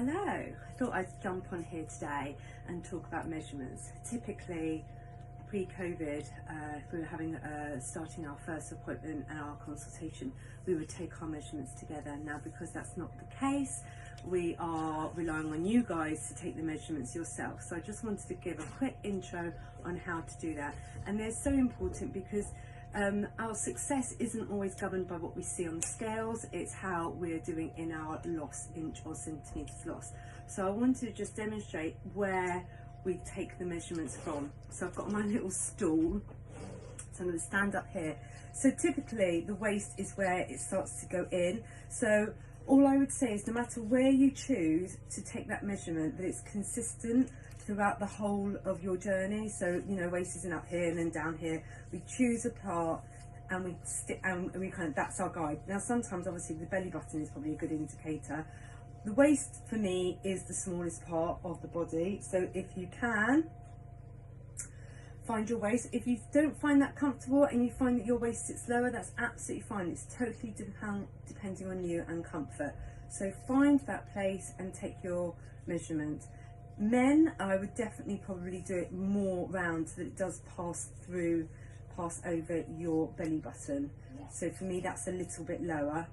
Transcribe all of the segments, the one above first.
Hello, I thought I'd jump on here today and talk about measurements. Typically, pre-COVID, if we were starting our first appointment and our consultation, we would take our measurements together. Now, because that's not the case, we are relying on you guys to take the measurements yourself. So I just wanted to give a quick intro on how to do that. And they're so important because our success isn't always governed by what we see on the scales, it's how we're doing in our loss, inch or centimetres loss. So I wanted to just demonstrate where we take the measurements from. So I've got my little stool, so I'm going to stand up here. So typically the waist is where it starts to go in. So all I would say is no matter where you choose to take that measurement, that it's consistent throughout the whole of your journey. So, you know, waist isn't up here and then down here. We choose a part and we stick, and we kind of, that's our guide. Now, sometimes obviously the belly button is probably a good indicator. The waist for me is the smallest part of the body. So if you can, find your waist. If you don't find that comfortable and you find that your waist sits lower, that's absolutely fine. It's totally depending on you and comfort. So find that place and take your measurement. Men, I would definitely probably do it more round so that it does pass over your belly button. So for me, that's a little bit lower.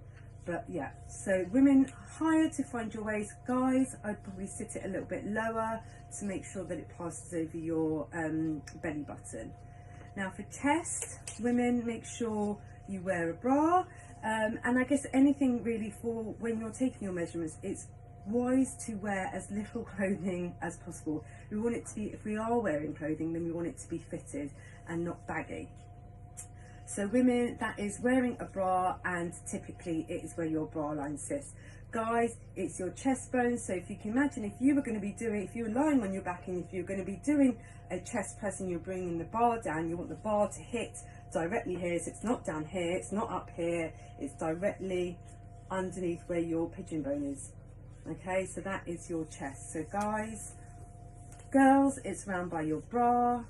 But yeah, so women, higher to find your waist. Guys, I'd probably sit it a little bit lower to make sure that it passes over your belly button. Now for chest, women, make sure you wear a bra. And I guess anything really for when you're taking your measurements, it's wise to wear as little clothing as possible. We want it to be, if we are wearing clothing, then we want it to be fitted and not baggy. So women, that is wearing a bra, and typically it is where your bra line sits. Guys, it's your chest bone. So if you can imagine, if you were going to be doing, if you were lying on your back and if you're going to be doing a chest press and you're bringing the bar down, you want the bar to hit directly here. So it's not down here, it's not up here, it's directly underneath where your pigeon bone is. Okay, so that is your chest. So guys, girls, it's round by your bra.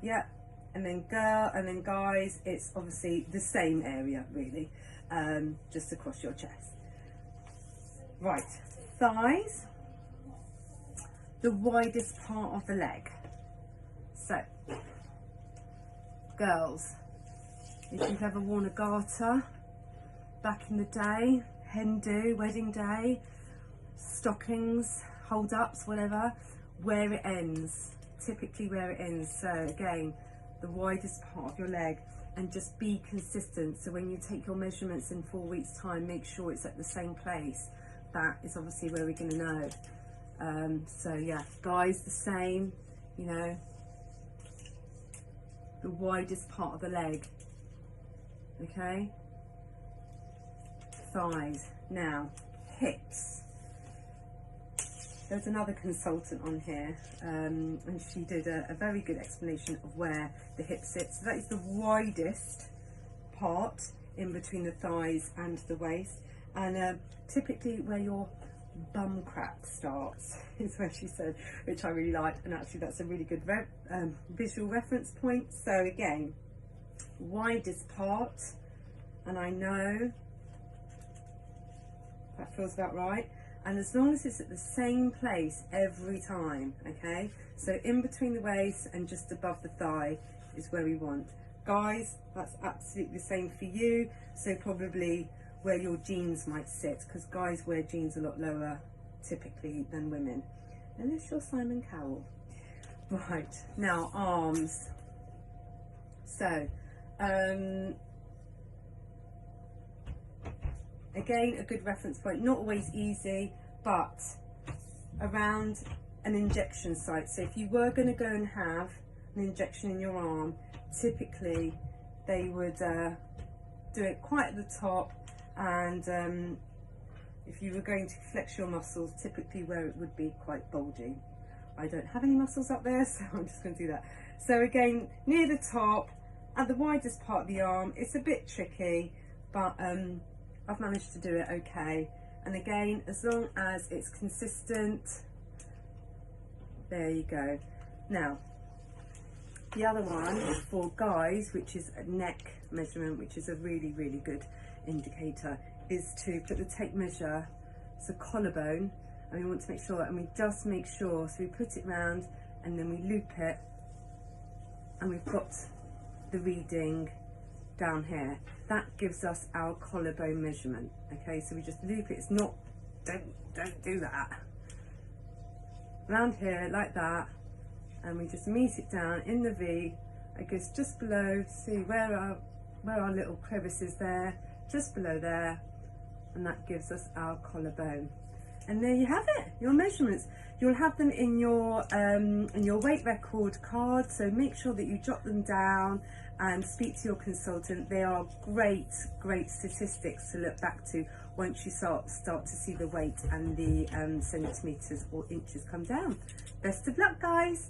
Yeah, and then guys, it's obviously the same area really, just across your chest. Right, thighs, the widest part of the leg. So, girls, if you've ever worn a garter back in the day, hen do, wedding day, stockings, hold ups, whatever, where it ends, typically where it ends. So again, the widest part of your leg, and just be consistent. So when you take your measurements in 4 weeks time, make sure it's at the same place. That is obviously where we're going to know. So yeah, guys, the same, you know, the widest part of the leg. Okay, thighs. Now hips, there's another consultant on here, and she did a very good explanation of where the hip sits. So that is the widest part in between the thighs and the waist, and typically where your bum crack starts is where she said, which I really liked, and actually that's a really good visual reference point. So again, widest part, and I know that feels about right, and as long as it's at the same place every time, okay, so in between the waist and just above the thigh is where we want. Guys, that's absolutely the same for you. So probably where your jeans might sit, because guys wear jeans a lot lower typically than women, unless you're Simon Cowell. Right, now arms. So again, a good reference point, not always easy, but around an injection site. So if you were going to go and have an injection in your arm, typically they would do it quite at the top, and if you were going to flex your muscles, typically where it would be quite bulgy. I don't have any muscles up there, so I'm just going to do that. So again, near the top, at the widest part of the arm, it's a bit tricky, but I've managed to do it okay. And again, as long as it's consistent, there you go. Now, the other one is for guys, which is a neck measurement, which is a really, really good indicator, is to put the tape measure it's a collarbone, and we want to make sure, and we just make sure, so we put it round and then we loop it, and we've got the reading down here. That gives us our collarbone measurement. Okay, so we just loop it. It's not, don't do that. Round here like that, and we just meet it down in the V. It goes just below. See where our little crevice is there, just below there, and that gives us our collarbone. And there you have it, your measurements. You'll have them in your weight record card, so make sure that you jot them down and speak to your consultant. They are great statistics to look back to once you start to see the weight and the centimetres or inches come down. Best of luck, guys.